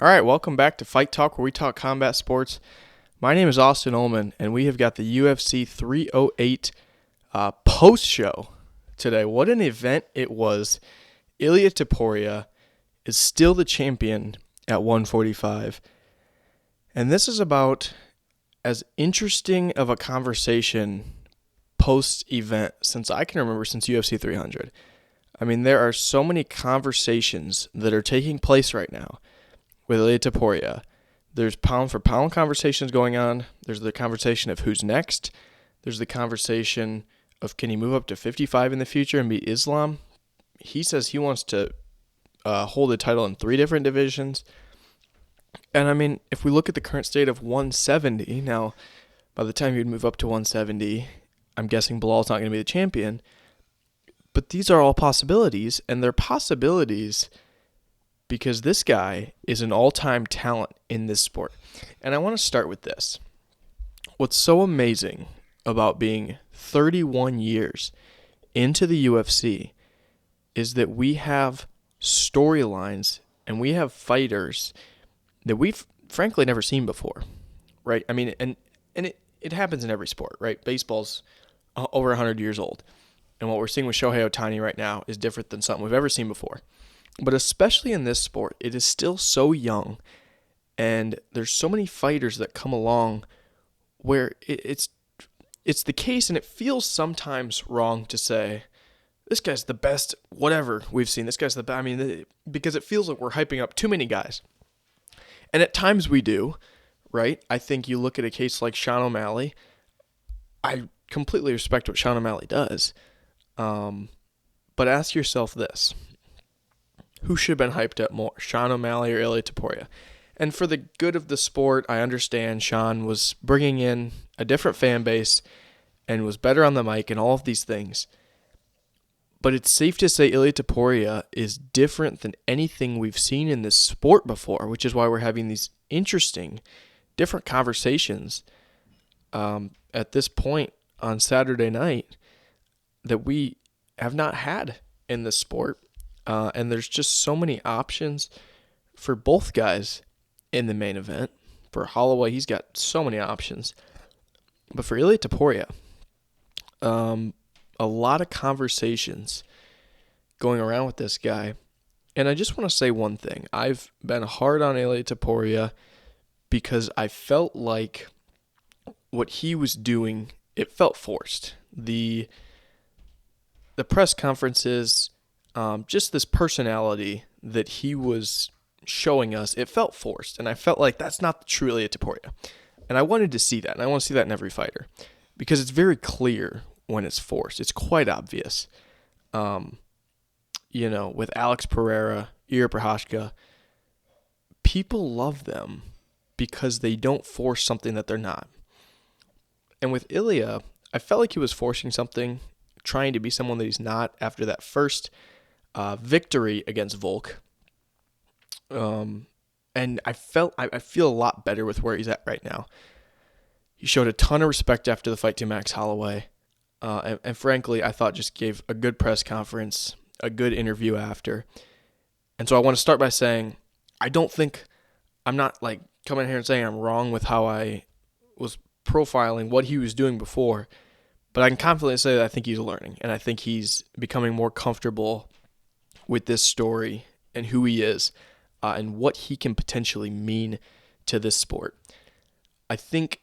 All right, welcome back to Fight Talk, where we talk combat sports. My name is Austin Ullman, and we have got the UFC 308 post show today. What an event it was! Ilia Topuria is still the champion at 145, and this is about as interesting of a conversation post event since I can remember, since UFC 300. I mean, there are so many conversations that are taking place right now with Ilia Topuria. There's pound for pound conversations going on. There's the conversation of who's next. There's the conversation of can he move up to 55 in the future and beat Islam. He says he wants to hold the title in 3 different divisions. And I mean, if we look at the current state of 170, now by the time you'd move up to 170, I'm guessing Bilal's not going to be the champion. But these are all possibilities, and they're possibilities because this guy is an all-time talent in this sport. And I want to start with this. What's so amazing about being 31 years into the UFC is that we have storylines and we have fighters that we've frankly never seen before, right? I mean, and it happens in every sport, right? Baseball's over 100 years old. And what we're seeing with Shohei Ohtani right now is different than something we've ever seen before. But especially in this sport, it is still so young, and there's so many fighters that come along where it's the case, and it feels sometimes wrong to say, this guy's the best whatever we've seen. This guy's the best. I mean, because it feels like we're hyping up too many guys. And at times we do, right? I think you look at a case like Sean O'Malley. I completely respect what Sean O'Malley does. But ask yourself this. Who should have been hyped up more, Sean O'Malley or Ilia Topuria? And for the good of the sport, I understand Sean was bringing in a different fan base and was better on the mic and all of these things. But it's safe to say Ilia Topuria is different than anything we've seen in this sport before, which is why we're having these interesting, different conversations at this point on Saturday night that we have not had in this sport. And there's just so many options for both guys in the main event. For Holloway, he's got so many options. But for Ilia Topuria, a lot of conversations going around with this guy. And I just want to say one thing. I've been hard on Ilia Topuria because I felt like what he was doing, it felt forced. The press conferences, just this personality that he was showing us, it felt forced. And I felt like that's not the true Ilia Topuria. And I wanted to see that. And I want to see that in every fighter. Because it's very clear when it's forced. It's quite obvious. With Alex Pereira, Ira Prochazka, people love them because they don't force something that they're not. And with Ilia, I felt like he was forcing something, trying to be someone that he's not after that first victory against Volk. And I feel a lot better with where he's at right now. He showed a ton of respect after the fight to Max Holloway. And frankly, I thought just gave a good press conference, a good interview after. And so I want to start by saying, I'm not like coming here and saying I'm wrong with how I was profiling what he was doing before, but I can confidently say that I think he's learning, and I think he's becoming more comfortable with this story and who he is and what he can potentially mean to this sport. I think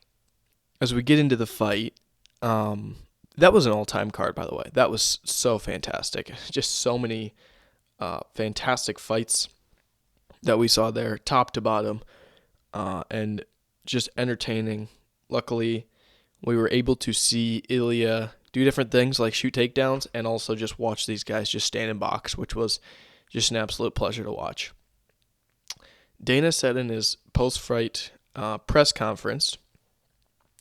as we get into the fight, that was an all-time card, by the way. That was so fantastic. Just so many fantastic fights that we saw there, top to bottom, and just entertaining. Luckily, we were able to see Ilia do different things like shoot takedowns and also just watch these guys just stand in box, which was just an absolute pleasure to watch. Dana said in his post-fight press conference,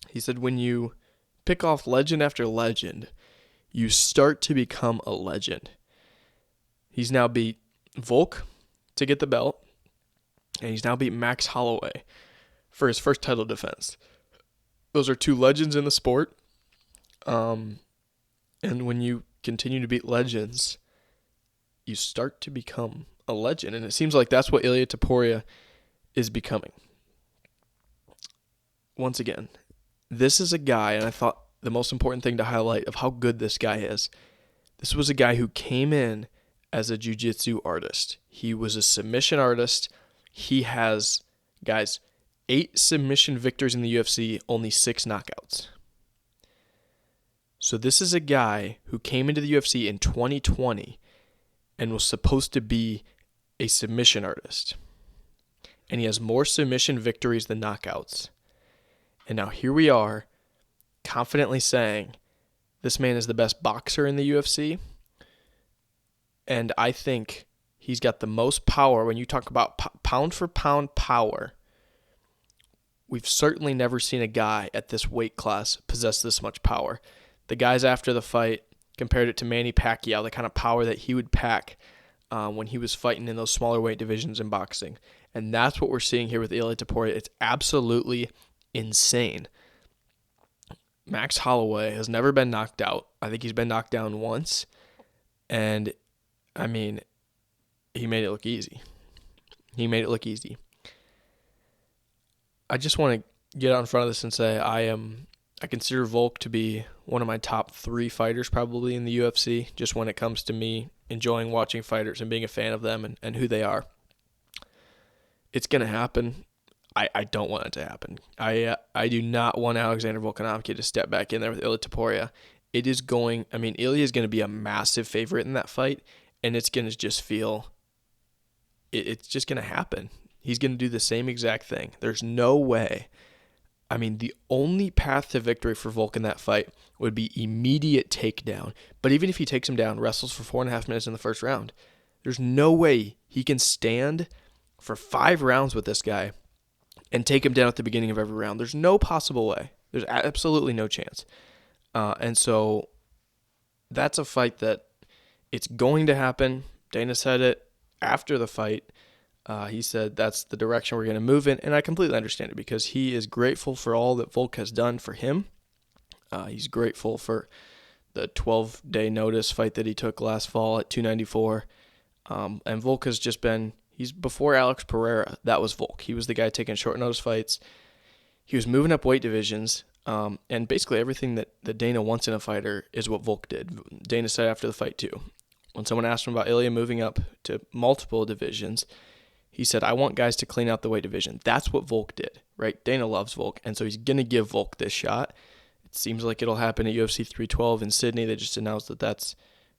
he said, when you pick off legend after legend, you start to become a legend. He's now beat Volk to get the belt, and he's now beat Max Holloway for his first title defense. Those are 2 legends in the sport. And when you continue to beat legends, you start to become a legend. And it seems like that's what Ilia Topuria is becoming. Once again, this is a guy, and I thought the most important thing to highlight of how good this guy is, this was a guy who came in as a jiu-jitsu artist. He was a submission artist. He has, guys, 8 submission victories in the UFC, only 6 knockouts. So this is a guy who came into the UFC in 2020 and was supposed to be a submission artist. And he has more submission victories than knockouts. And now here we are, confidently saying this man is the best boxer in the UFC. And I think he's got the most power. When you talk about pound for pound power, we've certainly never seen a guy at this weight class possess this much power. The guys after the fight compared it to Manny Pacquiao, the kind of power that he would pack when he was fighting in those smaller weight divisions in boxing. And that's what we're seeing here with Ilia Topuria. It's absolutely insane. Max Holloway has never been knocked out. I think he's been knocked down once. And, I mean, he made it look easy. I just want to get out in front of this and say I consider Volk to be one of my top 3 fighters probably in the UFC, just when it comes to me enjoying watching fighters and being a fan of them and who they are. It's going to happen. I don't want it to happen. I do not want Alexander Volkanovski to step back in there with Ilia Topuria. Ilia is going to be a massive favorite in that fight, and it's going to just it's just going to happen. He's going to do the same exact thing. There's no way. The only path to victory for Volk in that fight would be immediate takedown. But even if he takes him down, wrestles for 4.5 minutes in the first round, there's no way he can stand for 5 rounds with this guy and take him down at the beginning of every round. There's no possible way. There's absolutely no chance. And so that's a fight that it's going to happen. Dana said it after the fight. He said that's the direction we're going to move in, and I completely understand it because he is grateful for all that Volk has done for him. He's grateful for the 12-day notice fight that he took last fall at 294. And Volk has just been, he's before Alex Pereira, that was Volk. He was the guy taking short notice fights. He was moving up weight divisions, and basically everything that Dana wants in a fighter is what Volk did. Dana said after the fight too. When someone asked him about Ilia moving up to multiple divisions, he said, I want guys to clean out the weight division. That's what Volk did, right? Dana loves Volk, and so he's going to give Volk this shot. It seems like it'll happen at UFC 312 in Sydney. They just announced that that's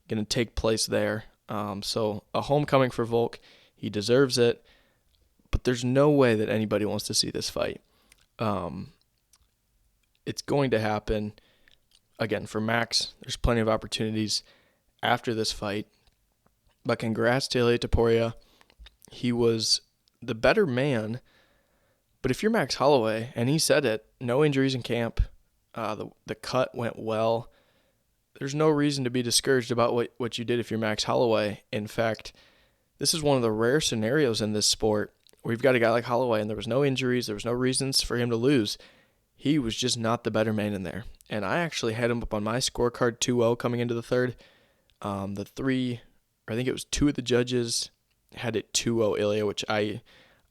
going to take place there. So a homecoming for Volk. He deserves it, but there's no way that anybody wants to see this fight. It's going to happen. Again, for Max, there's plenty of opportunities after this fight. But congrats to Ilia Topuria. He was the better man, but if you're Max Holloway, and he said it, no injuries in camp, the cut went well, there's no reason to be discouraged about what you did if you're Max Holloway. In fact, this is one of the rare scenarios in this sport where you've got a guy like Holloway, and there was no injuries, there was no reasons for him to lose. He was just not the better man in there. And I actually had him up on my scorecard 2-0 coming into the third. I think it was 2 of the judges had it 2-0 Ilia, which I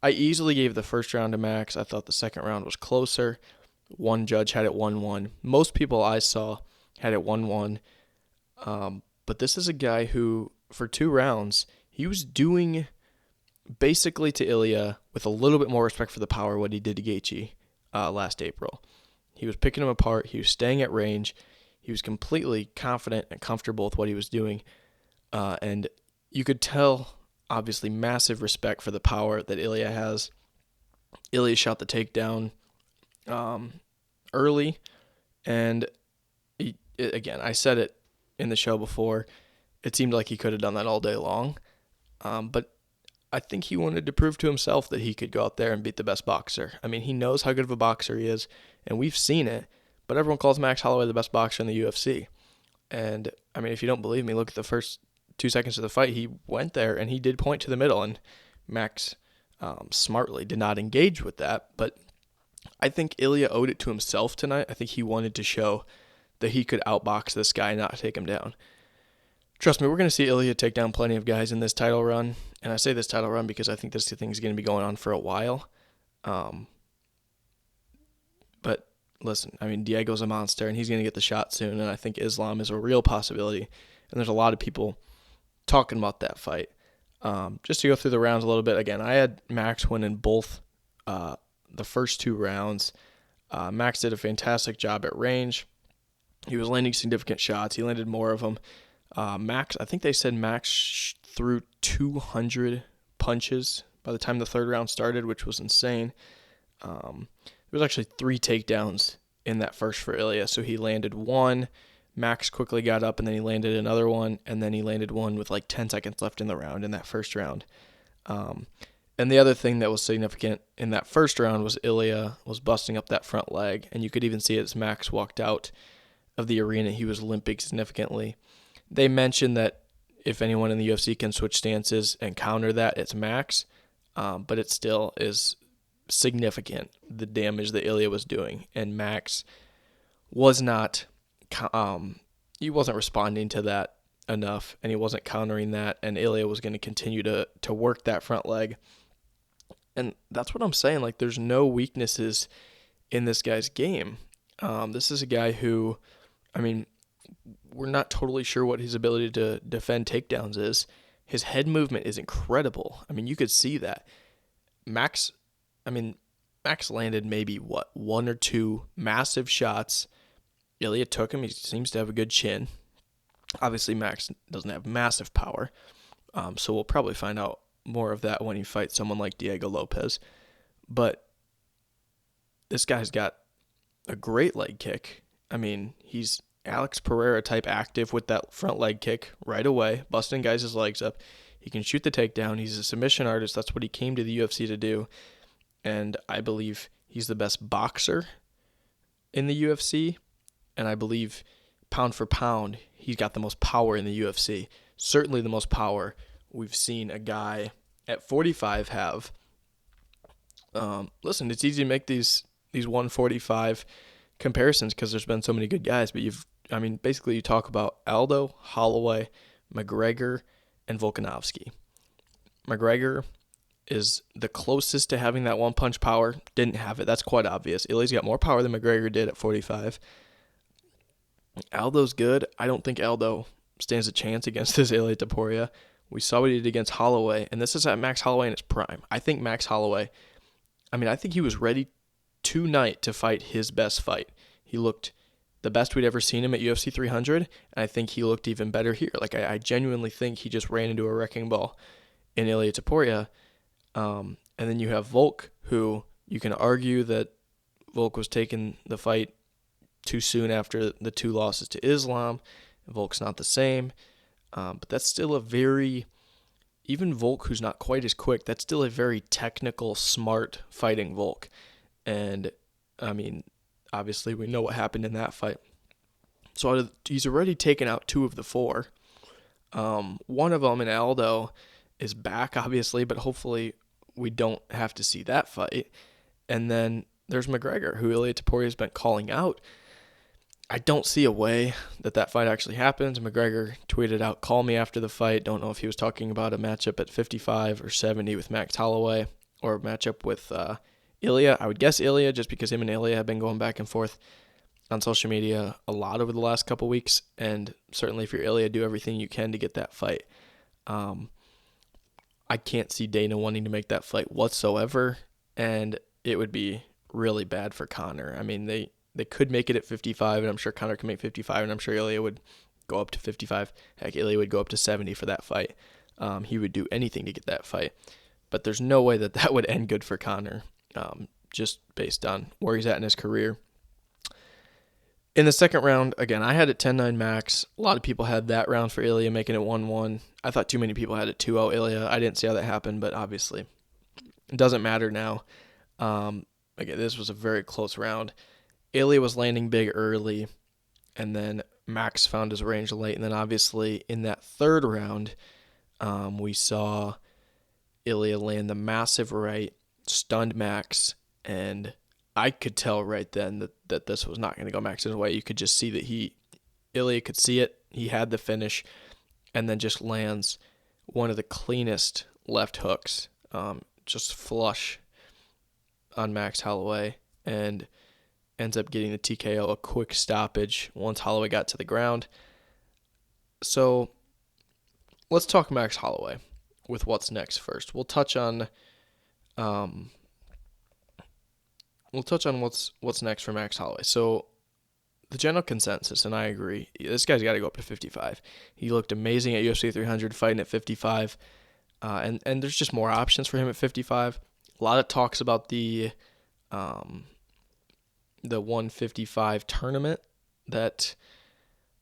easily gave the first round to Max. I thought the second round was closer. One judge had it 1-1. Most people I saw had it 1-1. But this is a guy who, for 2 rounds, he was doing basically to Ilia with a little bit more respect for the power what he did to Gaethje last April. He was picking him apart. He was staying at range. He was completely confident and comfortable with what he was doing. And you could tell, obviously, massive respect for the power that Ilia has. Ilia shot the takedown early, and again, I said it in the show before, it seemed like he could have done that all day long, but I think he wanted to prove to himself that he could go out there and beat the best boxer. He knows how good of a boxer he is, and we've seen it, but everyone calls Max Holloway the best boxer in the UFC, and, if you don't believe me, look at the first 2 seconds of the fight. He went there and he did point to the middle, and Max smartly did not engage with that. But I think Ilia owed it to himself tonight. I think he wanted to show that he could outbox this guy and not take him down. Trust me, we're going to see Ilia take down plenty of guys in this title run. And I say this title run because I think this thing is going to be going on for a while. But listen, I mean, Diego's a monster, and he's going to get the shot soon. And I think Islam is a real possibility. And there's a lot of people talking about that fight. Just to go through the rounds a little bit, again, I had Max win in both the first 2 rounds. Max did a fantastic job at range. He was landing significant shots. He landed more of them. Max, I think they said Max threw 200 punches by the time the 3rd round started, which was insane. There was actually 3 takedowns in that first for Ilia. So he landed 1. Max quickly got up, and then he landed another one, and then he landed one with like 10 seconds left in the round in that first round. And the other thing that was significant in that first round was Ilia was busting up that front leg, and you could even see it as Max walked out of the arena. He was limping significantly. They mentioned that if anyone in the UFC can switch stances and counter that, it's Max, but it still is significant, the damage that Ilia was doing, and Max was not, he wasn't responding to that enough, and he wasn't countering that, and Ilia was going to continue to work that front leg. And that's what I'm saying. Like, there's no weaknesses in this guy's game. This is a guy who, I mean, we're not totally sure what his ability to defend takedowns is. His head movement is incredible. I mean, you could see that. Max landed maybe, 1 or 2 massive shots. Ilia took him. He seems to have a good chin. Obviously, Max doesn't have massive power, so we'll probably find out more of that when he fights someone like Diego Lopez. But this guy's got a great leg kick. I mean, he's Alex Pereira type active with that front leg kick right away, busting guys' legs up. He can shoot the takedown. He's a submission artist. That's what he came to the UFC to do. And I believe he's the best boxer in the UFC. And I believe pound for pound, he's got the most power in the UFC. Certainly the most power we've seen a guy at 45 have. Listen, it's easy to make these 145 comparisons because there's been so many good guys, but basically you talk about Aldo, Holloway, McGregor, and Volkanovski. McGregor is the closest to having that one-punch power. Didn't have it. That's quite obvious. Ilia's got more power than McGregor did at 45. Aldo's good. I don't think Aldo stands a chance against this Ilia Topuria. We saw what he did against Holloway, and this is at Max Holloway in his prime. I think Max Holloway, I think he was ready tonight to fight his best fight. He looked the best we'd ever seen him at UFC 300, and I think he looked even better here. Like, I genuinely think he just ran into a wrecking ball in Ilia Topuria. And then you have Volk, who you can argue that Volk was taking the fight too soon after the 2 losses to Islam. Volk's not the same. But that's still even Volk, who's not quite as quick, that's still a very technical, smart fighting Volk. And, obviously we know what happened in that fight. So he's already taken out 2 of the 4. One of them, in Aldo, is back, obviously, but hopefully we don't have to see that fight. And then there's McGregor, who Ilia Topuria has been calling out. I don't see a way that fight actually happens. McGregor tweeted out, "Call me after the fight." Don't know if he was talking about a matchup at 55 or 70 with Max Holloway, or a matchup with Ilia. I would guess Ilia, just because him and Ilia have been going back and forth on social media a lot over the last couple weeks. And certainly if you're Ilia, do everything you can to get that fight. I can't see Dana wanting to make that fight whatsoever, and it would be really bad for Conor. I mean, they could make it at 55, and I'm sure Conor can make 55, and I'm sure Ilia would go up to 55. Heck, Ilia would go up to 70 for that fight. He would do anything to get that fight. But there's no way that would end good for Conor, just based on where he's at in his career. In the second round, again, I had it 10-9 Max. A lot of people had that round for Ilia, making it 1-1. I thought too many people had it 2-0 Ilia. I didn't see how that happened, but obviously it doesn't matter now. Again, this was a very close round. Ilia was landing big early, and then Max found his range late. And then obviously in that third round, we saw Ilia land the massive right, stunned Max, and I could tell right then that this was not going to go Max's way. You could just see that Ilia could see it. He had the finish. and then just lands one of the cleanest left hooks, just flush on Max Holloway, and ends up getting the TKO, a quick stoppage once Holloway got to the ground. So let's talk Max Holloway with what's next first. We'll touch on what's next for Max Holloway. So the general consensus, and I agree, this guy's got to go up to 55. He looked amazing at UFC 300 fighting at 55, and there's just more options for him at 55. A lot of talks about the 155 tournament that,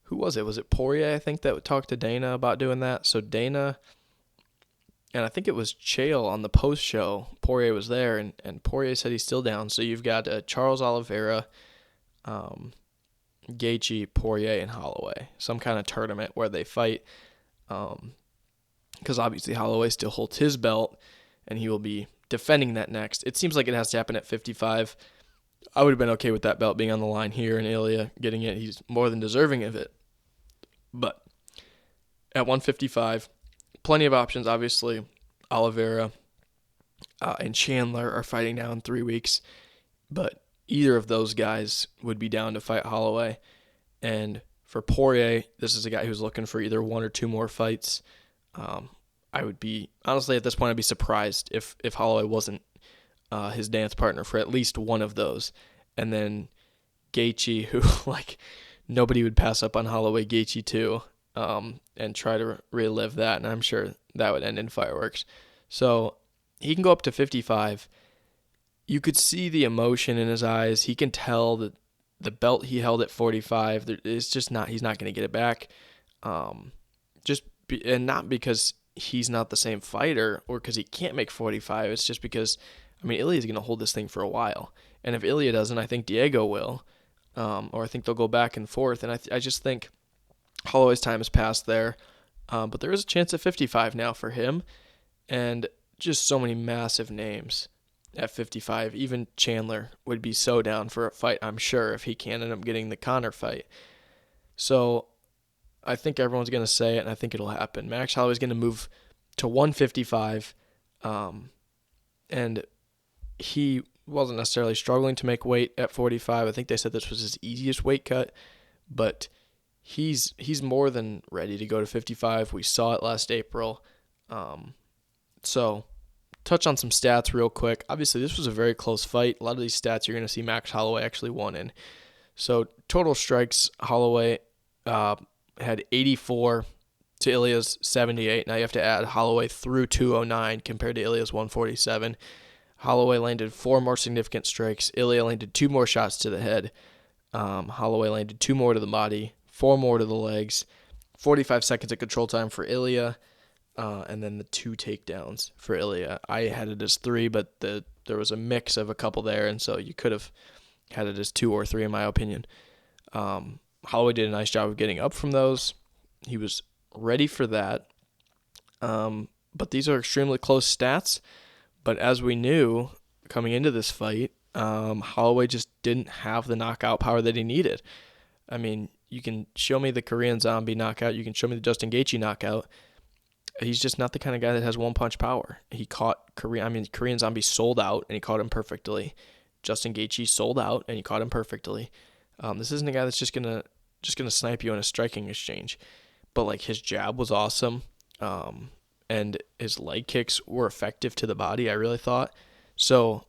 who was it? Was it Poirier, I think, that talked to Dana about doing that? So Dana, and I think it was Chael on the post show, Poirier was there, and Poirier said he's still down. So you've got Charles Oliveira, Gaethje, Poirier, and Holloway. Some kind of tournament where they fight, because obviously Holloway still holds his belt, and he will be defending that next. It seems like it has to happen at 55. I would have been okay with that belt being on the line here and Ilia getting it. He's more than deserving of it. But at 155, plenty of options. Obviously, Oliveira and Chandler are fighting now in 3 weeks. But either of those guys would be down to fight Holloway. And for Poirier, this is a guy who's looking for either one or two more fights. I would be, honestly, at this point, I'd be surprised if Holloway wasn't his dance partner for at least one of those. And then Gaethje, who, nobody would pass up on Holloway, Gaethje too, and try to relive that. And I'm sure that would end in fireworks. So he can go up to 55. You could see the emotion in his eyes. He can tell that the belt he held at 45, he's not going to get it back. And not because he's not the same fighter or because he can't make 45. It's just because, Ilia's going to hold this thing for a while. And if Ilia doesn't, I think Diego will. Or I think they'll go back and forth. And I just think Holloway's time has passed there. But there is a chance at 55 now for him. And just so many massive names at 55. Even Chandler would be so down for a fight, I'm sure, if he can end up getting the Conor fight. So I think everyone's going to say it, and I think it'll happen. Max Holloway's going to move to 155, and he wasn't necessarily struggling to make weight at 45. I think they said this was his easiest weight cut, but he's more than ready to go to 55. We saw it last April. So touch on some stats real quick. Obviously, this was a very close fight. A lot of these stats you're going to see Max Holloway actually won in. So total strikes, Holloway had 84 to Ilia's 78. Now you have to add Holloway through 209 compared to Ilia's 147. Holloway landed 4 more significant strikes. Ilia landed 2 more shots to the head. Holloway landed 2 more to the body, 4 more to the legs. 45 seconds of control time for Ilia, and then the 2 takedowns for Ilia. I had it as 3, but there was a mix of a couple there, and so you could have had it as 2 or 3 in my opinion. Holloway did a nice job of getting up from those. He was ready for that. But these are extremely close stats. But as we knew coming into this fight, Holloway just didn't have the knockout power that he needed. You can show me the Korean Zombie knockout. You can show me the Justin Gaethje knockout. He's just not the kind of guy that has one-punch power. He caught Korean Zombie sold out, and he caught him perfectly. Justin Gaethje sold out, and he caught him perfectly. This isn't a guy that's just gonna snipe you in a striking exchange. But his jab was awesome. And his leg kicks were effective to the body, I really thought. So,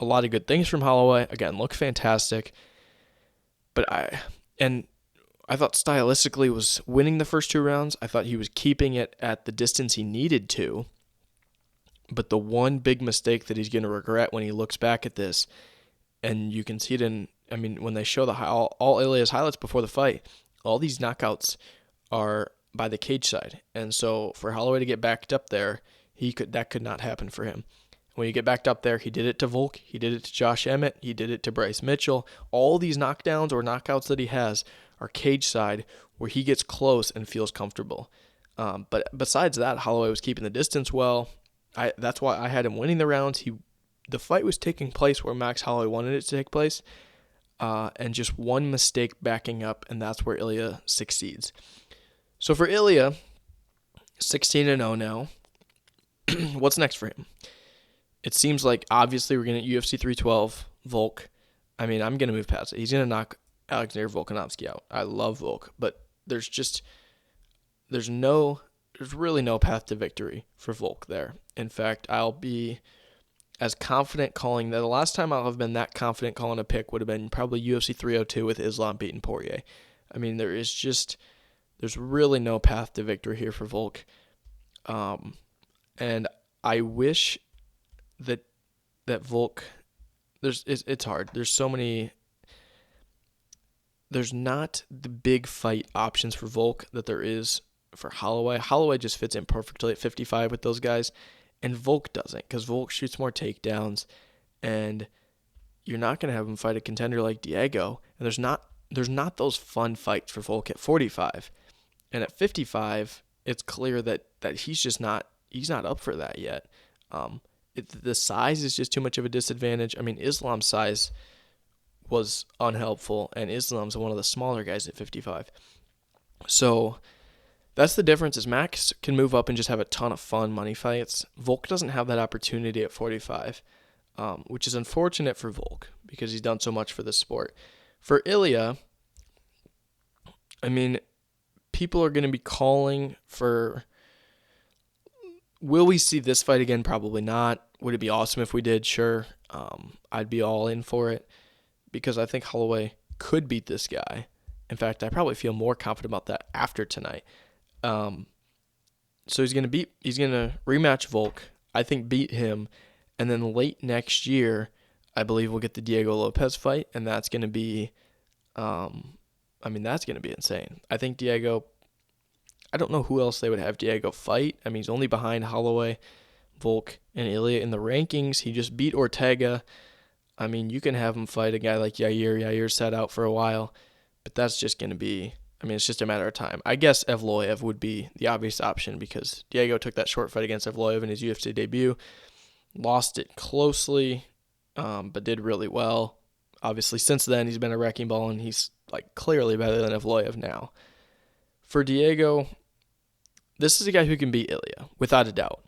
a lot of good things from Holloway. Again, looked fantastic. But I thought stylistically was winning the first 2 rounds. I thought he was keeping it at the distance he needed to. But the one big mistake that he's going to regret when he looks back at this, and you can see it when they show all Ilia's highlights before the fight, all these knockouts are by the cage side. And so for Holloway to get backed up there, that could not happen for him. When you get backed up there, he did it to Volk, he did it to Josh Emmett, he did it to Bryce Mitchell. All these knockdowns or knockouts that he has are cage side where he gets close and feels comfortable. But besides that, Holloway was keeping the distance well. That's why I had him winning the rounds. The fight was taking place where Max Holloway wanted it to take place. And just one mistake backing up, and that's where Ilia succeeds. So for Ilia, 16-0 now. What's next for him? It seems like obviously we're going to UFC 312, Volk. I mean, I'm going to move past it. He's going to knock Alexander Volkanovski out. I love Volk, but there's really no path to victory for Volk there. In fact, I'll be as confident calling that. The last time I'll have been that confident calling a pick would have been probably UFC 302 with Islam beating Poirier. I mean, there's really no path to victory here for Volk. And I wish that Volk, it's hard. There's not the big fight options for Volk that there is for Holloway. Holloway just fits in perfectly at 55 with those guys, and Volk doesn't, because Volk shoots more takedowns, and you're not going to have him fight a contender like Diego, and there's not those fun fights for Volk at 45. And at 55, it's clear that he's not up for that yet. The size is just too much of a disadvantage. I mean, Islam's size was unhelpful, and Islam's one of the smaller guys at 55. So that's the difference, is Max can move up and just have a ton of fun money fights. Volk doesn't have that opportunity at 45, which is unfortunate for Volk because he's done so much for this sport. For Ilia, I mean, people are going to be calling for, will we see this fight again? Probably not. Would it be awesome if we did? Sure. I'd be all in for it because I think Holloway could beat this guy. In fact, I probably feel more confident about that after tonight. So he's going to rematch Volk, I think beat him, and then late next year, I believe we'll get the Diego Lopez fight, and that's going to be, that's going to be insane. I think Diego, I don't know who else they would have Diego fight. I mean, he's only behind Holloway, Volk, and Ilia in the rankings. He just beat Ortega. I mean, you can have him fight a guy like Yair. Yair sat out for a while, but that's just going to be, it's just a matter of time. I guess Evloev would be the obvious option because Diego took that short fight against Evloev in his UFC debut, lost it closely, but did really well. Obviously, since then, he's been a wrecking ball, and he's clearly better than Evloev now. For Diego, this is a guy who can beat Ilia, without a doubt.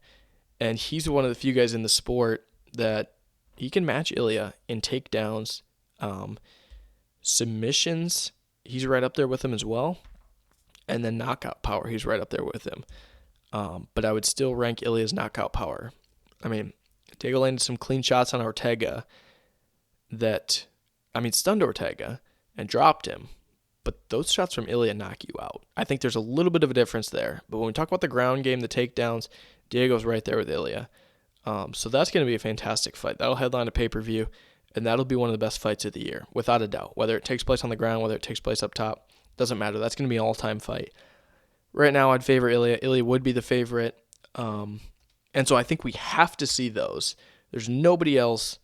And he's one of the few guys in the sport that he can match Ilia in takedowns, submissions. He's right up there with him as well. And then knockout power, he's right up there with him. But I would still rank Ilia's knockout power. I mean, Diego landed some clean shots on Ortega that, stunned Ortega and dropped him. But those shots from Ilia knock you out. I think there's a little bit of a difference there. But when we talk about the ground game, the takedowns, Diego's right there with Ilia. So that's going to be a fantastic fight. That'll headline a pay-per-view, and that'll be one of the best fights of the year, without a doubt. Whether it takes place on the ground, whether it takes place up top, doesn't matter. That's going to be an all-time fight. Right now, I'd favor Ilia. Ilia would be the favorite. And so I think we have to see those. There's nobody else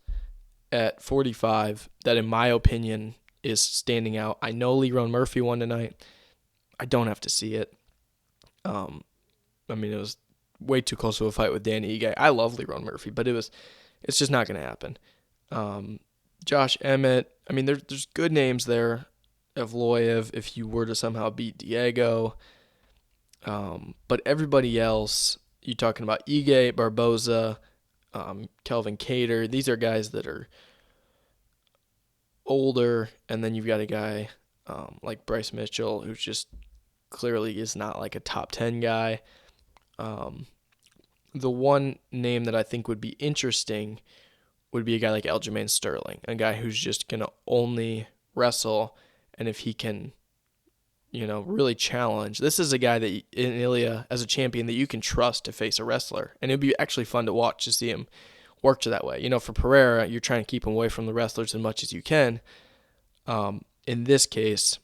at 45 that, in my opinion, is standing out. I know Lerone Murphy won tonight. I don't have to see it. It was way too close to a fight with Danny Ige. I love Lerone Murphy, but it's just not going to happen. Josh Emmett, there's good names there. Evloev, if you were to somehow beat Diego. But everybody else, you're talking about Ige, Barboza, Kelvin Cater. These are guys that are older, and then you've got a guy like Bryce Mitchell, who's just clearly is not like a top 10 guy. The one name that I think would be interesting would be a guy like Aljamain Sterling, a guy who's just going to only wrestle, and if he can, really challenge. This is a guy that in Ilia, as a champion, that you can trust to face a wrestler, and it'd be actually fun to watch to see him work to that way. For Pereira, you're trying to keep him away from the wrestlers as much as you can. In this case,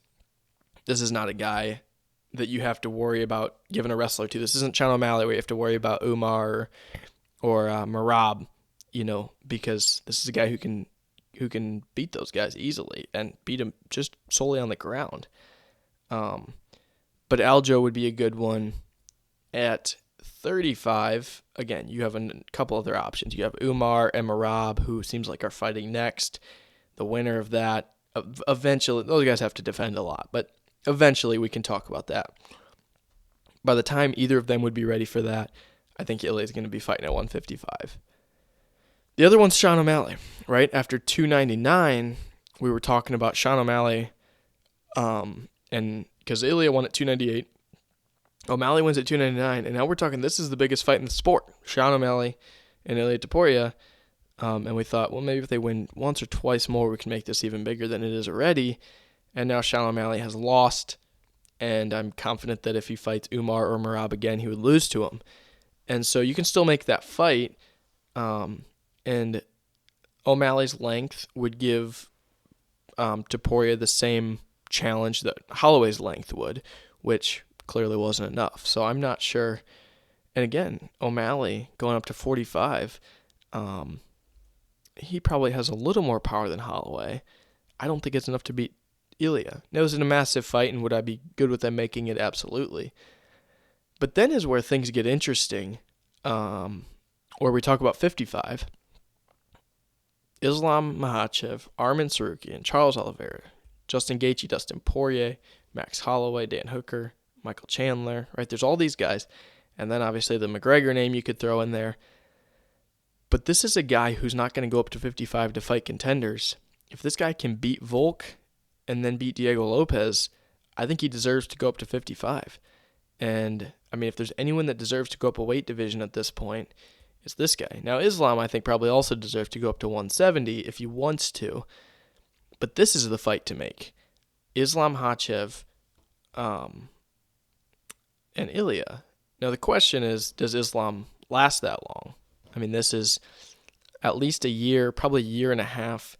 this is not a guy that you have to worry about giving a wrestler to. This isn't Sean O'Malley where you have to worry about Umar or Merab, because this is a guy who can beat those guys easily and beat them just solely on the ground. But Aljo would be a good one. At 35, again, you have a couple other options. You have Umar and Merab, who seems like are fighting next. The winner of that, eventually, those guys have to defend a lot, but eventually we can talk about that. By the time either of them would be ready for that, I think Ilia is going to be fighting at 155. The other one's Sean O'Malley, right? After 299, we were talking about Sean O'Malley, and because Ilia won at 298, O'Malley wins at 299, and now we're talking this is the biggest fight in the sport. Sean O'Malley and Ilia Topuria, and we thought, well, maybe if they win once or twice more, we can make this even bigger than it is already. And now Sean O'Malley has lost, and I'm confident that if he fights Umar or Merab again, he would lose to him. And so you can still make that fight, and O'Malley's length would give Topuria the same challenge that Holloway's length would, which clearly wasn't enough. So I'm not sure. And again, O'Malley going up to 45, he probably has a little more power than Holloway. I don't think it's enough to beat Ilia. Now, it was in a massive fight, and would I be good with them making it? Absolutely. But then is where things get interesting, where we talk about 55. Islam Makhachev, Arman Tsarukyan, Charles Oliveira, Justin Gaethje, Dustin Poirier, Max Holloway, Dan Hooker, Michael Chandler, right? There's all these guys. And then obviously the McGregor name you could throw in there. But this is a guy who's not going to go up to 55 to fight contenders. If this guy can beat Volk and then beat Diego Lopez, I think he deserves to go up to 55. And, I mean, if there's anyone that deserves to go up a weight division at this point, it's this guy. Now, Islam, I think, probably also deserves to go up to 170 if he wants to. But this is the fight to make. Islam Makhachev and Ilia. Now, the question is, does Islam last that long? I mean, this is at least a year, probably a year and a half.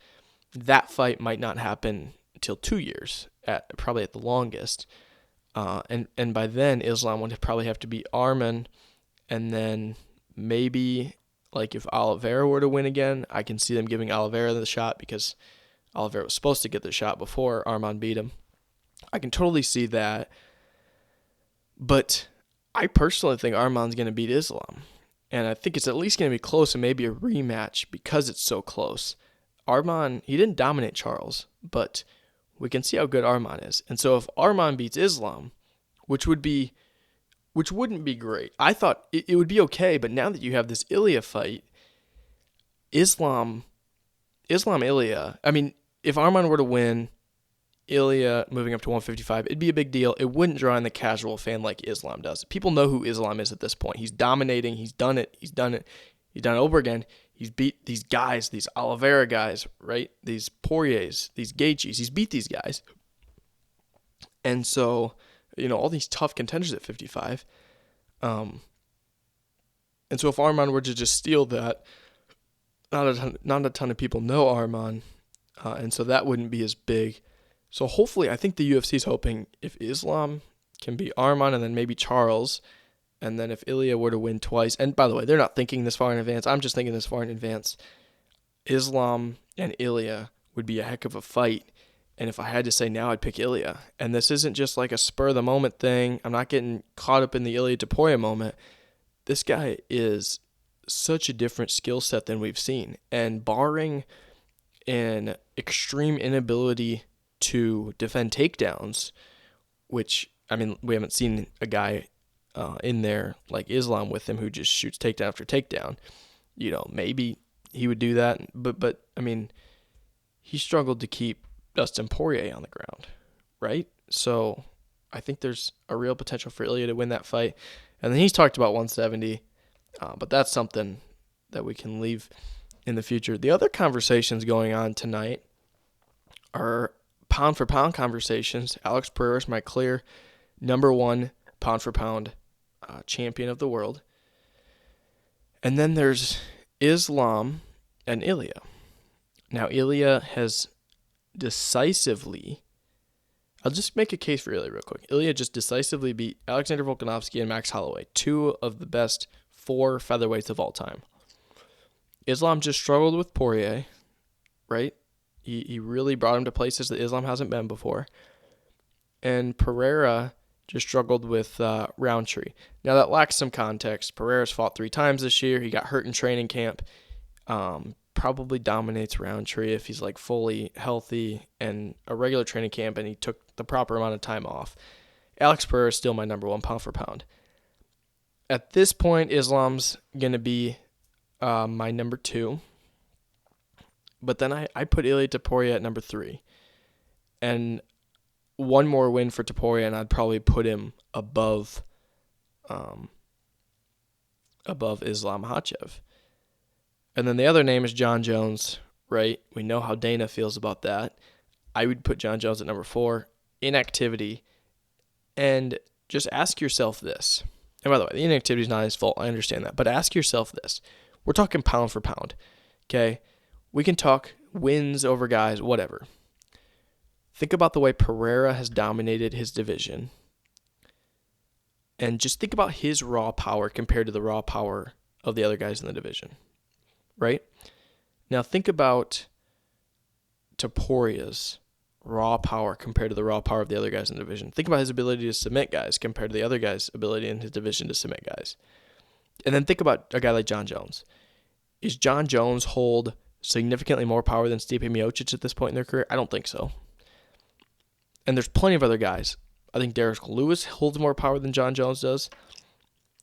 That fight might not happen until 2 years, probably at the longest. And by then, Islam would probably have to beat Arman, and then maybe, like, if Oliveira were to win again, I can see them giving Oliveira the shot because Oliveira was supposed to get the shot before Arman beat him. I can totally see that. But I personally think Arman's going to beat Islam. And I think it's at least going to be close and maybe a rematch because it's so close. Arman, he didn't dominate Charles, but we can see how good Arman is. And so if Arman beats Islam, which wouldn't be great. I thought it would be okay, but now that you have this Ilia fight, Islam Ilia, I mean, if Arman were to win, Ilia moving up to 155, it'd be a big deal. It wouldn't draw in the casual fan like Islam does. People know who Islam is at this point. He's dominating. He's done it over again. He's beat these guys, these Oliveira guys, right? These Poiriers, these Gaethjes. He's beat these guys. And so, all these tough contenders at 55. And so if Arman were to just steal that, not a ton of people know Arman, and so that wouldn't be as big. So hopefully, I think the UFC is hoping if Islam can beat Arman and then maybe Charles, and then if Ilia were to win twice, and by the way, they're not thinking this far in advance. I'm just thinking this far in advance. Islam and Ilia would be a heck of a fight. And if I had to say now, I'd pick Ilia. And this isn't just like a spur-of-the-moment thing. I'm not getting caught up in the Ilia Topuria moment. This guy is such a different skill set than we've seen. And barring an extreme inability to defend takedowns, which, I mean, we haven't seen a guy in there like Islam with him who just shoots takedown after takedown. Maybe he would do that. But I mean, he struggled to keep Dustin Poirier on the ground, right? So I think there's a real potential for Ilia to win that fight. And then he's talked about 170, but that's something that we can leave in the future. The other conversations going on tonight are pound-for-pound conversations. Alex Pereira is my clear number one pound-for-pound champion of the world. And then there's Islam and Ilia. Now, Ilia has decisively, I'll just make a case for Ilia real quick. Ilia just decisively beat Alexander Volkanovski and Max Holloway, two of the best 4 featherweights of all time. Islam just struggled with Poirier, right? He really brought him to places that Islam hasn't been before. And Pereira just struggled with Roundtree. Now, that lacks some context. Pereira's fought 3 times this year. He got hurt in training camp. Probably dominates Roundtree if he's like fully healthy and a regular training camp and he took the proper amount of time off. Alex Pereira is still my number one pound for pound. At this point, Islam's going to be my number 2. But then I put Ilia Topuria at number 3. And one more win for Topuria, and I'd probably put him above Islam Makhachev. And then the other name is John Jones, right? We know how Dana feels about that. I would put John Jones at number 4, inactivity. And just ask yourself this. And by the way, the inactivity is not his fault. I understand that. But ask yourself this. We're talking pound for pound, okay? We can talk wins over guys, whatever. Think about the way Pereira has dominated his division. And just think about his raw power compared to the raw power of the other guys in the division, right? Now think about Topuria's raw power compared to the raw power of the other guys in the division. Think about his ability to submit guys compared to the other guys' ability in his division to submit guys. And then think about a guy like John Jones. Is John Jones hold significantly more power than Stipe Miocic at this point in their career? I don't think so. And there's plenty of other guys. I think Derrick Lewis holds more power than John Jones does.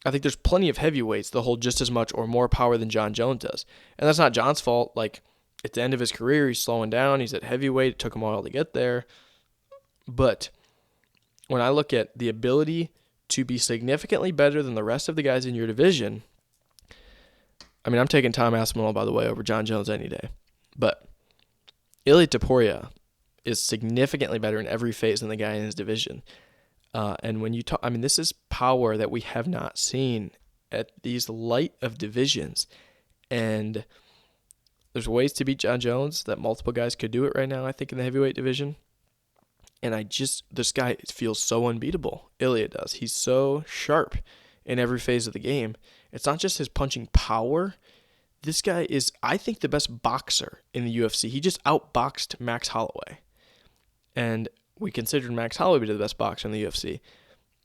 I think there's plenty of heavyweights that hold just as much or more power than John Jones does. And that's not John's fault. Like, at the end of his career, he's slowing down. He's at heavyweight. It took him a while to get there. But when I look at the ability to be significantly better than the rest of the guys in your division, I mean, I'm taking Tom Aspinall, by the way, over John Jones any day. But Ilia Topuria is significantly better in every phase than the guy in his division. And when you talk, I mean, this is power that we have not seen at these light of divisions. And there's ways to beat John Jones that multiple guys could do it right now, I think, in the heavyweight division. And this guy feels so unbeatable. Ilia does. He's so sharp in every phase of the game. It's not just his punching power. This guy is, I think, the best boxer in the UFC. He just outboxed Max Holloway. And we considered Max Holloway to be the best boxer in the UFC.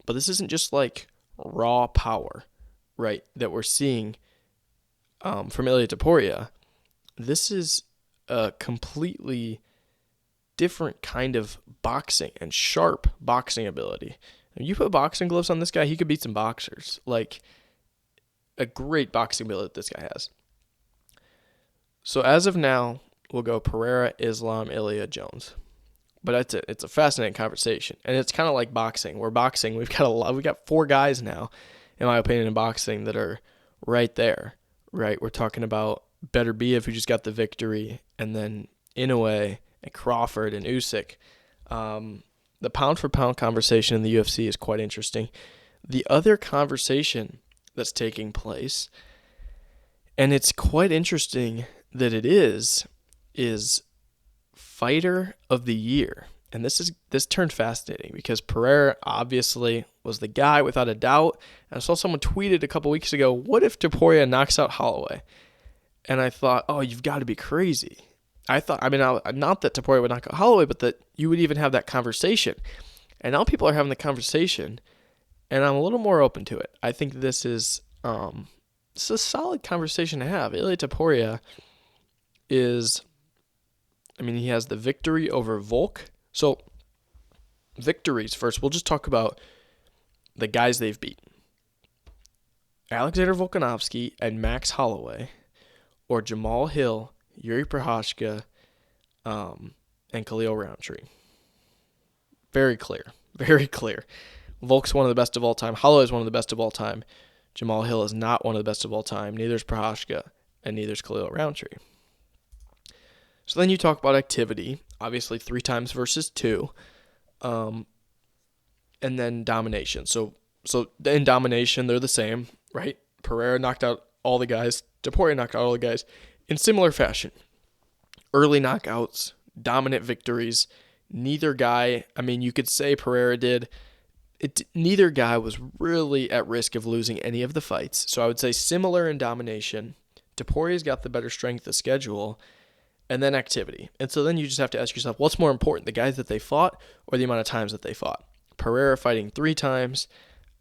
But this isn't just like raw power, right, that we're seeing from Ilia Topuria. This is a completely different kind of boxing and sharp boxing ability. If you put boxing gloves on this guy, he could beat some boxers. Like, a great boxing ability that this guy has. So as of now, we'll go Pereira, Islam, Ilia, Jones. But it's a fascinating conversation, and it's kind of like boxing. We've got 4 guys now, in my opinion, in boxing that are right there, right? We're talking about Beterbiev, who just got the victory, and then Inoue and Crawford and Usyk. The pound for pound conversation in the UFC is quite interesting. The other conversation that's taking place, and it's quite interesting that it is Fighter of the Year. And this turned fascinating because Pereira obviously was the guy without a doubt. And I saw someone tweeted a couple weeks ago, what if Topuria knocks out Holloway? And I thought, oh, you've got to be crazy. Not that Topuria would knock out Holloway, but that you would even have that conversation. And now people are having the conversation, and I'm a little more open to it. I think this is a solid conversation to have. Ilia Topuria he has the victory over Volk. So, victories first. We'll just talk about the guys they've beat. Alexander Volkanovski and Max Holloway, or Jamal Hill, Yuri Prochazka, and Khalil Roundtree. Very clear. Very clear. Volk's one of the best of all time. Holloway is one of the best of all time. Jamal Hill is not one of the best of all time. Neither is Prochazka, and neither is Khalil Roundtree. So then you talk about activity, obviously 3 times versus 2, and then domination. So in domination, they're the same, right? Pereira knocked out all the guys. Topuria knocked out all the guys in similar fashion. Early knockouts, dominant victories. Neither guy, you could say Pereira did. Neither guy was really at risk of losing any of the fights. So I would say similar in domination. Topuria's got the better strength of schedule. And then activity. And so then you just have to ask yourself, what's more important, the guys that they fought or the amount of times that they fought? Pereira fighting 3 times.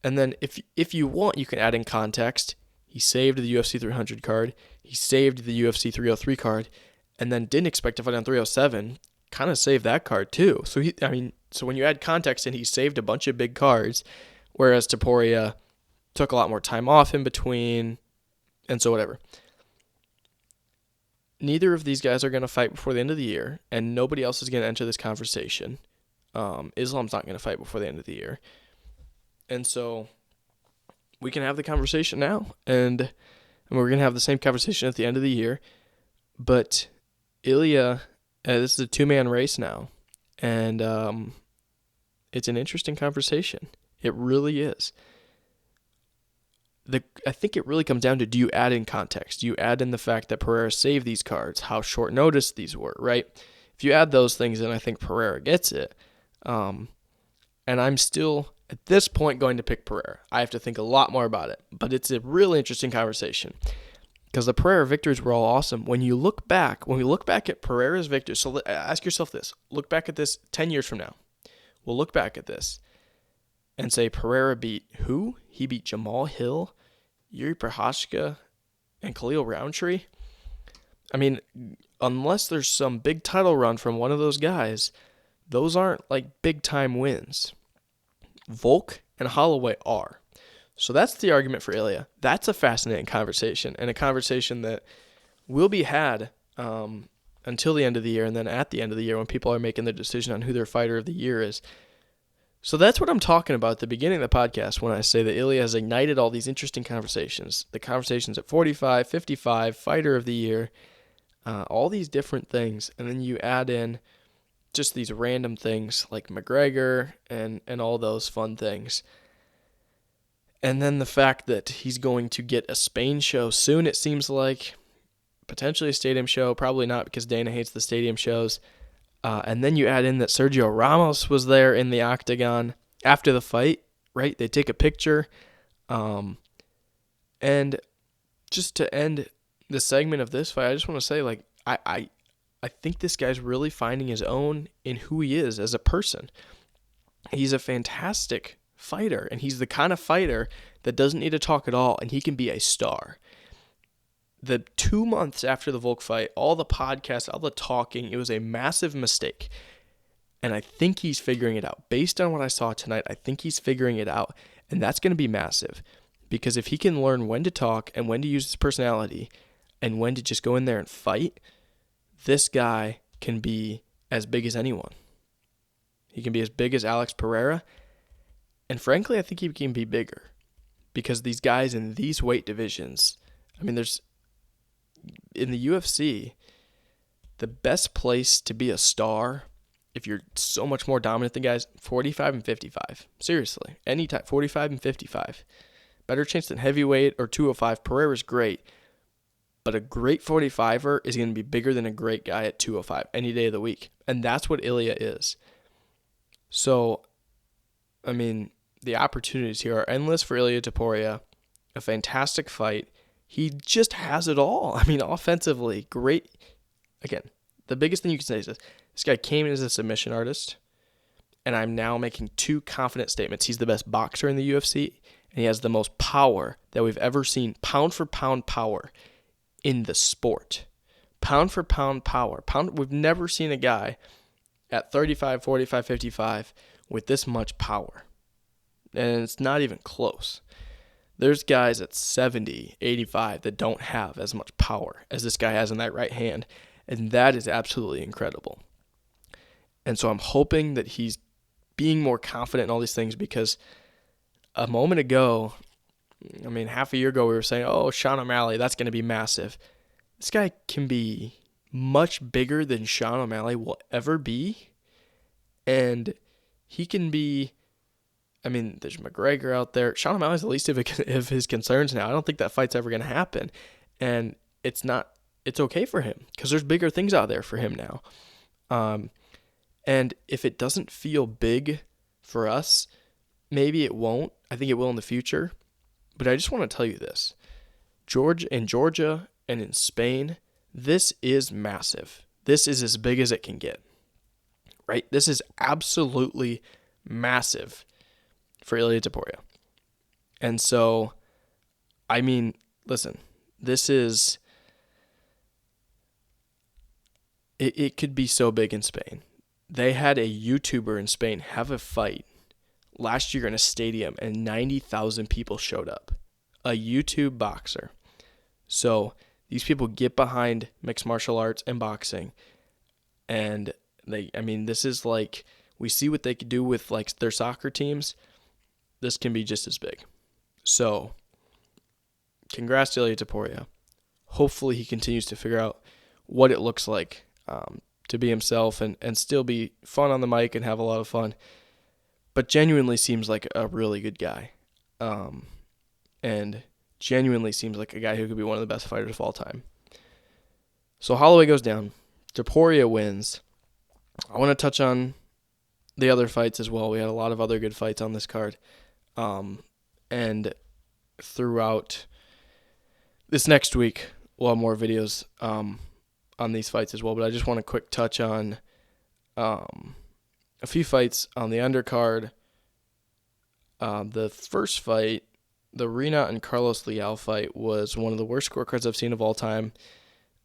And then if you want, you can add in context. He saved the UFC 300 card. He saved the UFC 303 card. And then didn't expect to fight on 307. Kind of saved that card too. So So when you add context in, he saved a bunch of big cards, whereas Topuria took a lot more time off in between, and so whatever. Neither of these guys are going to fight before the end of the year, and nobody else is going to enter this conversation. Islam's not going to fight before the end of the year. And so we can have the conversation now, and we're going to have the same conversation at the end of the year. But Ilia, this is a two-man race now, and it's an interesting conversation. It really is. I think it really comes down to, do you add in context? Do you add in the fact that Pereira saved these cards, how short notice these were, right? If you add those things in, I think Pereira gets it. And I'm still, at this point, going to pick Pereira. I have to think a lot more about it. But it's a really interesting conversation, because the Pereira victories were all awesome. When we look back at Pereira's victories, so ask yourself this. Look back at this 10 years from now. We'll look back at this and say Pereira beat who? He beat Jamal Hill, Yuri Prochazka, and Khalil Roundtree. I mean, unless there's some big title run from one of those guys, those aren't like big-time wins. Volk and Holloway are. So that's the argument for Ilia. That's a fascinating conversation, and a conversation that will be had until the end of the year, and then at the end of the year when people are making their decision on who their fighter of the year is. So that's what I'm talking about at the beginning of the podcast when I say that Ilia has ignited all these interesting conversations. The conversations at 45, 55, fighter of the year, all these different things. And then you add in just these random things like McGregor and all those fun things. And then the fact that he's going to get a Spain show soon, it seems like. Potentially a stadium show, probably not, because Dana hates the stadium shows. And then you add in that Sergio Ramos was there in the octagon after the fight, right? They take a picture. And just to end the segment of this fight, I just want to say, like, I think this guy's really finding his own in who he is as a person. He's a fantastic fighter, and he's the kind of fighter that doesn't need to talk at all, and he can be a star. The 2 months after the Volk fight, all the podcasts, all the talking, it was a massive mistake. And I think he's figuring it out. Based on what I saw tonight, I think he's figuring it out. And that's going to be massive. Because if he can learn when to talk and when to use his personality and when to just go in there and fight, this guy can be as big as anyone. He can be as big as Alex Pereira. And frankly, I think he can be bigger. Because these guys in these weight divisions, I mean, in the UFC, the best place to be a star, if you're so much more dominant than guys, 45 and 55. Seriously, anytime, 45 and 55. Better chance than heavyweight or 205. Pereira's great, but a great 45er is going to be bigger than a great guy at 205 any day of the week. And that's what Ilia is. So, I mean, the opportunities here are endless for Ilia Topuria. A fantastic fight. He just has it all. I mean, offensively, great. Again, the biggest thing you can say is this guy came in as a submission artist, and I'm now making two confident statements. He's the best boxer in the UFC, and he has the most power that we've ever seen, pound for pound power in the sport. Pound for pound power. We've never seen a guy at 35, 45, 55 with this much power. And it's not even close. There's guys at 70, 85 that don't have as much power as this guy has in that right hand, and that is absolutely incredible. And so I'm hoping that he's being more confident in all these things, because a moment ago, I mean, half a year ago, we were saying, oh, Sean O'Malley, that's going to be massive. This guy can be much bigger than Sean O'Malley will ever be, and he can be... I mean, there's McGregor out there. Sean O'Malley's the least of his concerns now. I don't think that fight's ever going to happen. And it's okay for him, because there's bigger things out there for him now. And if it doesn't feel big for us, maybe it won't. I think it will in the future. But I just want to tell you this. In Georgia and in Spain, this is massive. This is as big as it can get. Right? This is absolutely massive for Ilia Topuria. And so, I mean, listen, this is... It could be so big in Spain. They had a YouTuber in Spain have a fight last year in a stadium, and 90,000 people showed up. A YouTube boxer. So these people get behind mixed martial arts and boxing, and this is like, we see what they could do with like their soccer teams. This can be just as big. So congrats to Ilia Topuria. Hopefully he continues to figure out what it looks like to be himself and still be fun on the mic and have a lot of fun, but genuinely seems like a really good guy, and genuinely seems like a guy who could be one of the best fighters of all time. So Holloway goes down. Topuria wins. I want to touch on the other fights as well. We had a lot of other good fights on this card. And throughout this next week, we'll have more videos on these fights as well. But I just want to quick touch on a few fights on the undercard. The first fight, the Rena and Carlos Leal fight, was one of the worst scorecards I've seen of all time.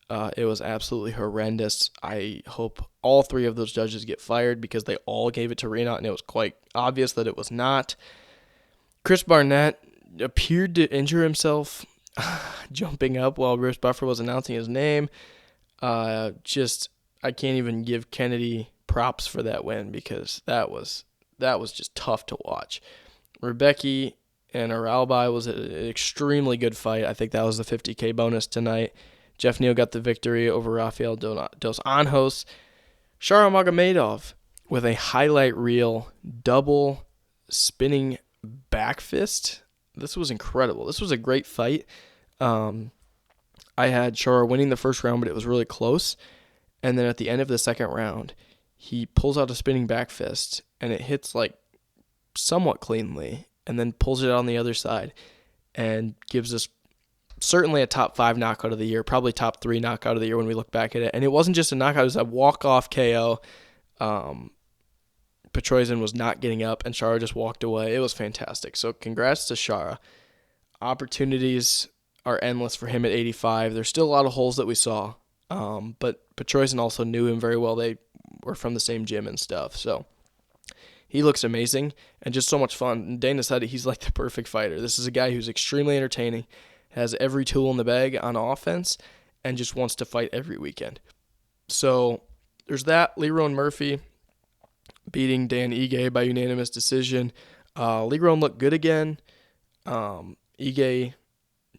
It was absolutely horrendous. I hope all three of those judges get fired because they all gave it to Rena, and it was quite obvious that it was not. Chris Barnett appeared to injure himself jumping up while Bruce Buffer was announcing his name. I can't even give Kennedy props for that win because that was just tough to watch. Rebecca and Aralbai was an extremely good fight. I think that was the $50K bonus tonight. Jeff Neal got the victory over Rafael Dos Anjos. Shara Magomedov with a highlight reel double spinning back fist. This was incredible. This was a great fight. I had Shara winning the first round, but it was really close. And then at the end of the second round, he pulls out a spinning back fist, and it hits like somewhat cleanly, and then pulls it on the other side and gives us certainly a top 5 knockout of the year, probably top 3 knockout of the year when we look back at it. And it wasn't just a knockout, it was a walk-off KO. Petroisian was not getting up, and Shara just walked away. It was fantastic. So congrats to Shara. Opportunities are endless for him at 85. There's still a lot of holes that we saw, but Petroisian also knew him very well. They were from the same gym and stuff. So he looks amazing and just so much fun. And Dana said he's like the perfect fighter. This is a guy who's extremely entertaining, has every tool in the bag on offense, and just wants to fight every weekend. So there's that. Lerone Murphy beating Dan Ige by unanimous decision. Lerone looked good again. Ige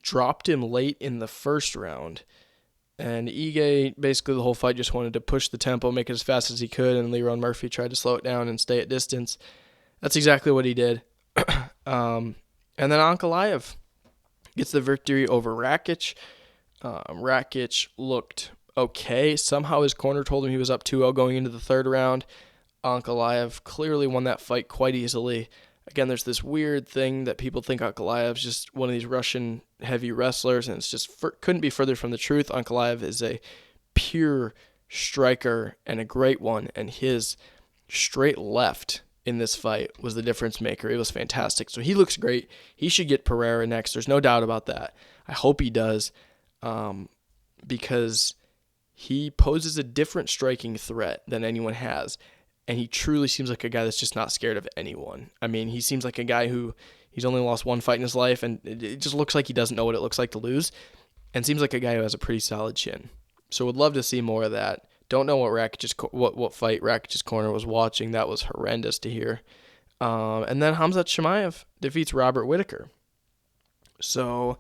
dropped him late in the first round, and Ige basically the whole fight just wanted to push the tempo, make it as fast as he could, and Lerone Murphy tried to slow it down and stay at distance. That's exactly what he did. And then Ankalaev gets the victory over Rakic. Rakic looked okay. Somehow his corner told him he was up 2-0 going into the third round. Ankalaev clearly won that fight quite easily. Again, there's this weird thing that people think Ankalaev's just one of these Russian heavy wrestlers, and it's just couldn't be further from the truth. Ankalaev is a pure striker and a great one, and his straight left in this fight was the difference maker. It was fantastic. So he looks great. He should get Pereira next. There's no doubt about that. I hope he does, because he poses a different striking threat than anyone has, and he truly seems like a guy that's just not scared of anyone. I mean, he seems like a guy who he's only lost one fight in his life, and it just looks like he doesn't know what it looks like to lose, and seems like a guy who has a pretty solid chin. So would love to see more of that. Don't know what fight Rakic's corner was watching. That was horrendous to hear. And then Khamzat Chimaev defeats Robert Whittaker. So,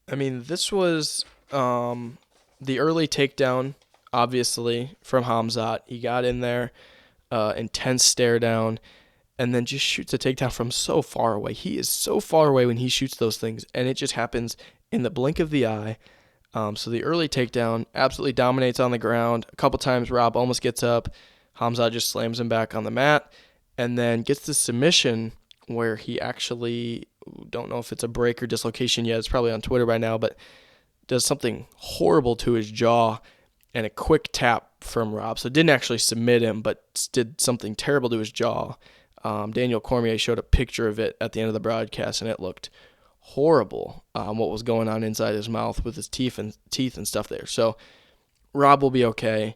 I mean, this was the early takedown, obviously, from Khamzat. He got in there, intense stare down, and then just shoots a takedown from so far away. He is so far away when he shoots those things, and it just happens in the blink of the eye. So the early takedown absolutely dominates on the ground. A couple times Rob almost gets up. Khamzat just slams him back on the mat, and then gets the submission where he actually, don't know if it's a break or dislocation yet. It's probably on Twitter by now, but does something horrible to his jaw and a quick tap from Rob. So didn't actually submit him, but did something terrible to his jaw. Daniel Cormier showed a picture of it at the end of the broadcast, and it looked horrible, what was going on inside his mouth with his teeth and stuff there. So Rob will be okay.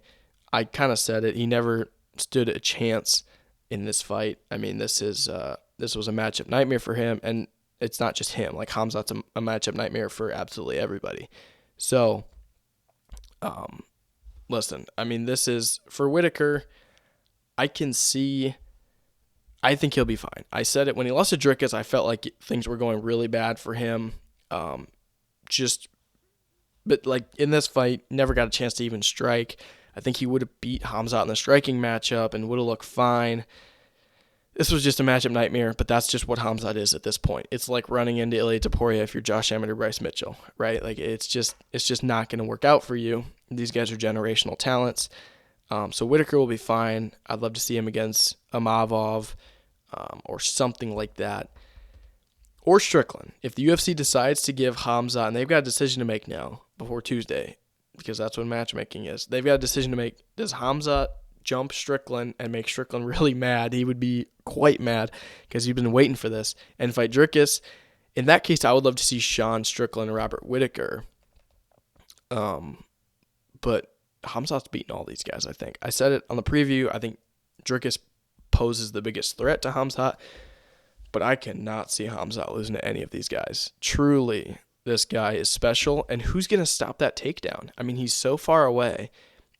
I kind of said it. He never stood a chance in this fight. I mean, this was a matchup nightmare for him, and it's not just him. Like, Khamzat's a matchup nightmare for absolutely everybody. So, listen, I mean, this is, for Whitaker, I think he'll be fine. I said it when he lost to Dricus, I felt like things were going really bad for him. But like in this fight, never got a chance to even strike. I think he would have beat Khamzat in the striking matchup and would have looked fine. This was just a matchup nightmare, but that's just what Khamzat is at this point. It's like running into Ilia Topuria if you're Josh Emmett or Bryce Mitchell, right? Like it's just not going to work out for you. These guys are generational talents. So Whitaker will be fine. I'd love to see him against Amavov or something like that. Or Strickland. If the UFC decides to give Khamzat, and they've got a decision to make now before Tuesday, because that's what matchmaking is. They've got a decision to make. Does Khamzat jump Strickland and make Strickland really mad? He would be quite mad because he's been waiting for this. And fight Dricus. In that case, I would love to see Sean Strickland and Robert Whitaker. But Khamzat's beating all these guys, I think. I said it on the preview. I think Dricus poses the biggest threat to Khamzat. But I cannot see Khamzat losing to any of these guys. Truly, this guy is special. And who's going to stop that takedown? I mean, he's so far away.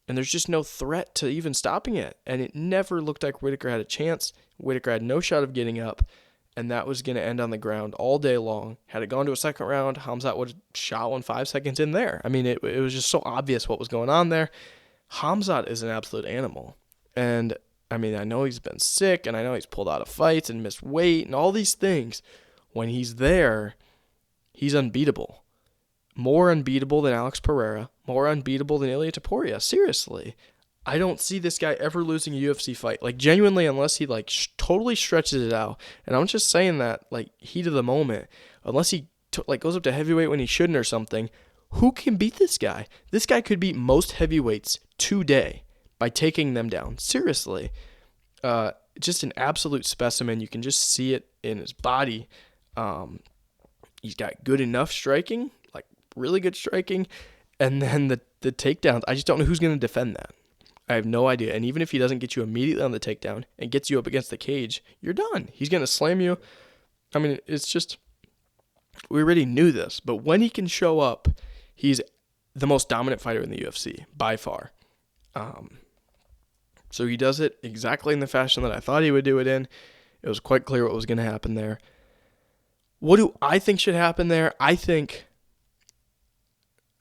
And there's just no threat to even stopping it. And it never looked like Whitaker had a chance. Whitaker had no shot of getting up. And that was going to end on the ground all day long. Had it gone to a second round, Khamzat would have shot one 5 seconds in there. I mean, it was just so obvious what was going on there. Khamzat is an absolute animal. And I mean, I know he's been sick, and I know he's pulled out of fights and missed weight and all these things. When he's there, he's unbeatable. More unbeatable than Alex Pereira. More unbeatable than Ilia Topuria. Seriously. I don't see this guy ever losing a UFC fight. Like, genuinely, unless he, like, totally stretches it out. And I'm just saying that, like, heat of the moment. Unless he, goes up to heavyweight when he shouldn't or something. Who can beat this guy? This guy could beat most heavyweights today by taking them down. Seriously. Just an absolute specimen. You can just see it in his body. He's got good enough striking, like really good striking. And then the takedowns, I just don't know who's going to defend that. I have no idea. And even if he doesn't get you immediately on the takedown and gets you up against the cage, you're done. He's going to slam you. I mean, it's just, we already knew this. But when he can show up, he's the most dominant fighter in the UFC, by far. So he does it exactly in the fashion that I thought he would do it in. It was quite clear what was going to happen there. What do I think should happen there? I think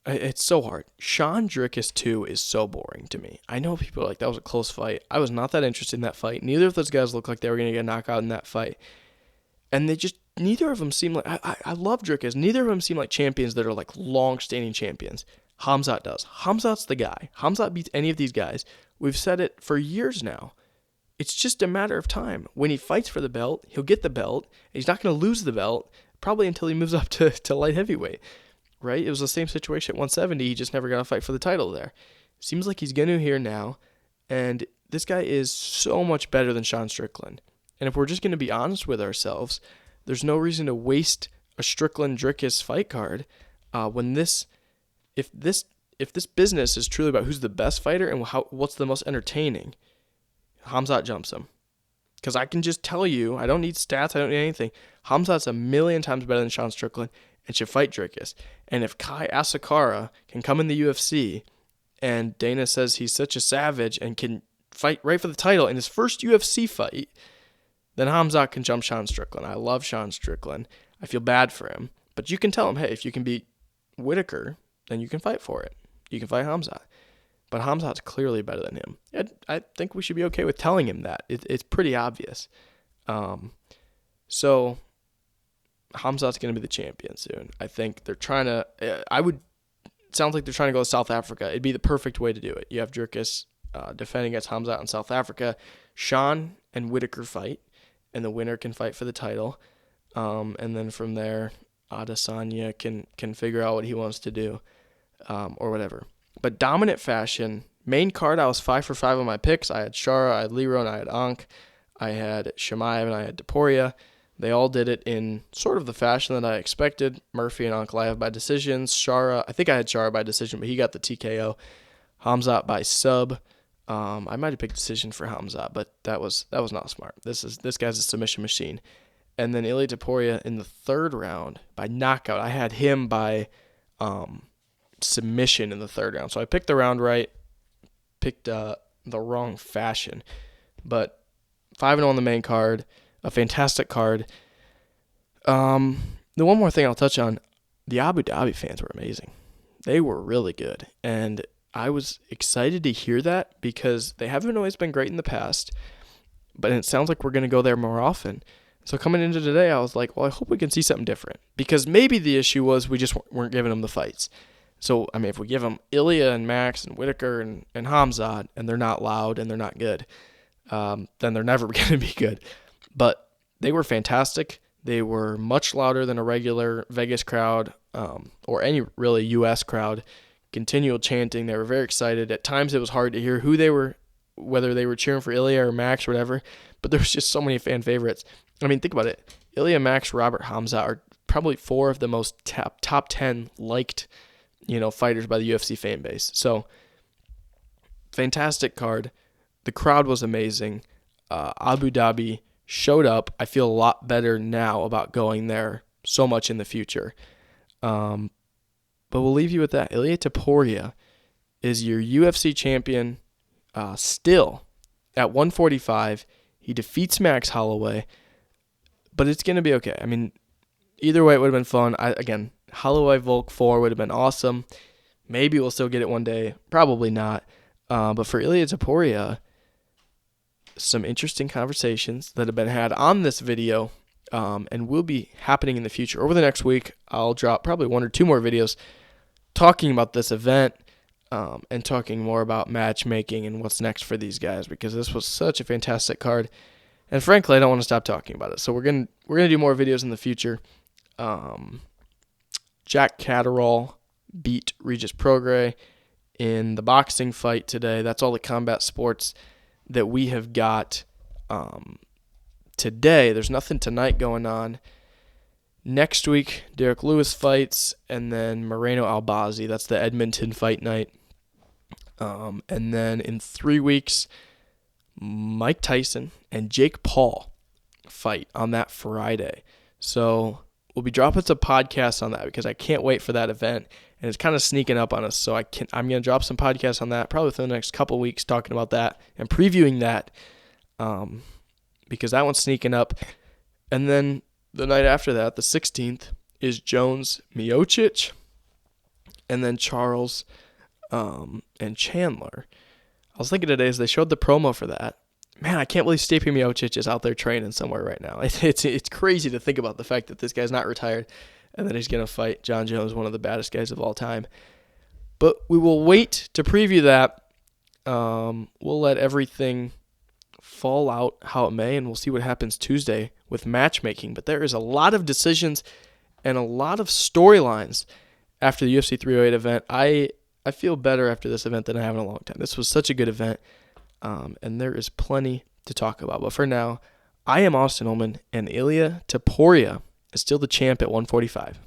it's so hard. Sean Dricus 2 is so boring to me. I know people are like, that was a close fight. I was not that interested in that fight. Neither of those guys looked like they were going to get knocked out in that fight. And neither of them seem like, I love Dricus. Neither of them seem like champions that are like long-standing champions. Khamzat does. Khamzat's the guy. Khamzat beats any of these guys. We've said it for years now. It's just a matter of time. When he fights for the belt, he'll get the belt. He's not going to lose the belt, probably until he moves up to light heavyweight, right? It was the same situation at 170. He just never got a fight for the title there. Seems like he's going to here now, and this guy is so much better than Sean Strickland. And if we're just going to be honest with ourselves, there's no reason to waste a Strickland-Dricus fight card if this business is truly about who's the best fighter and what's the most entertaining. Khamzat jumps him. Because I can just tell you, I don't need stats, I don't need anything. Khamzat's a million times better than Sean Strickland and should fight Dricus. And if Kai Asakara can come in the UFC and Dana says he's such a savage and can fight right for the title in his first UFC fight, then Khamzat can jump Sean Strickland. I love Sean Strickland. I feel bad for him. But you can tell him, hey, if you can beat Whitaker, then you can fight for it. You can fight Khamzat. But Khamzat's clearly better than him. I think we should be okay with telling him that. It's pretty obvious. So Khamzat's going to be the champion soon. I think they're trying to... sounds like they're trying to go to South Africa. It'd be the perfect way to do it. You have Dricus defending against Khamzat in South Africa. Sean and Whitaker fight, and the winner can fight for the title. And then from there, Adesanya can figure out what he wants to do, or whatever. But dominant fashion, main card, I was 5 for 5 on my picks. I had Shara, I had Lero, and I had Ankh. I had Chimaev, and I had Topuria. They all did it in sort of the fashion that I expected. Murphy and Ankalaev by decisions. Shara, I think I had Shara by decision, but he got the TKO. Khamzat by sub. I might have picked decision for Hamzat, but that was not smart. This guy's a submission machine. And then Ilia Topuria in the third round by knockout. I had him by submission in the third round. So I picked the round right, picked the wrong fashion. But 5-0 on the main card, a fantastic card. The one more thing I'll touch on, the Abu Dhabi fans were amazing. They were really good. And I was excited to hear that because they haven't always been great in the past, but it sounds like we're going to go there more often. So coming into today, I was like, well, I hope we can see something different because maybe the issue was we just weren't giving them the fights. So, I mean, if we give them Ilia and Max and Whitaker and Hamzat and they're not loud and they're not good, then they're never going to be good. But they were fantastic. They were much louder than a regular Vegas crowd or any really U.S. crowd. Continual chanting. They were very excited. At times it was hard to hear who they were, whether they were cheering for Ilia or Max or whatever, but there was just so many fan favorites. I mean, think about it. Ilia, Max, Robert, Hamzat are probably 4 of the most top 10 liked, fighters by the UFC fan base. So, fantastic card. The crowd was amazing. Abu Dhabi showed up. I feel a lot better now about going there so much in the future. But we'll leave you with that. Ilia Topuria is your UFC champion still at 145. He defeats Max Holloway, but it's going to be okay. I mean, either way, it would have been fun. Again, Holloway Volk 4 would have been awesome. Maybe we'll still get it one day. Probably not. But for Ilia Topuria, some interesting conversations that have been had on this video and will be happening in the future. Over the next week, I'll drop probably 1 or 2 more videos talking about this event and talking more about matchmaking and what's next for these guys because this was such a fantastic card. And frankly, I don't want to stop talking about it. So we're gonna do more videos in the future. Jack Catterall beat Regis Prograis in the boxing fight today. That's all the combat sports that we have got today. There's nothing tonight going on. Next week, Derek Lewis fights, and then Moreno Albazi. That's the Edmonton fight night. And then in 3 weeks, Mike Tyson and Jake Paul fight on that Friday. So we'll be dropping some podcasts on that because I can't wait for that event, and it's kind of sneaking up on us. So I'm going to drop some podcasts on that probably within the next couple of weeks talking about that and previewing that because that one's sneaking up. And then the night after that, the 16th, is Jones Miocic, and then Charles and Chandler. I was thinking today as they showed the promo for that. Man, I can't believe Stipe Miocic is out there training somewhere right now. It's crazy to think about the fact that this guy's not retired and that he's going to fight John Jones, one of the baddest guys of all time. But we will wait to preview that. We'll let everything fall out how it may, and we'll see what happens Tuesday with matchmaking. But there is a lot of decisions and a lot of storylines after the UFC 308 event. I feel better after this event than I have in a long time. This was such a good event, and there is plenty to talk about. But for now, I am Austin Ullman, and Ilia Topuria is still the champ at 145.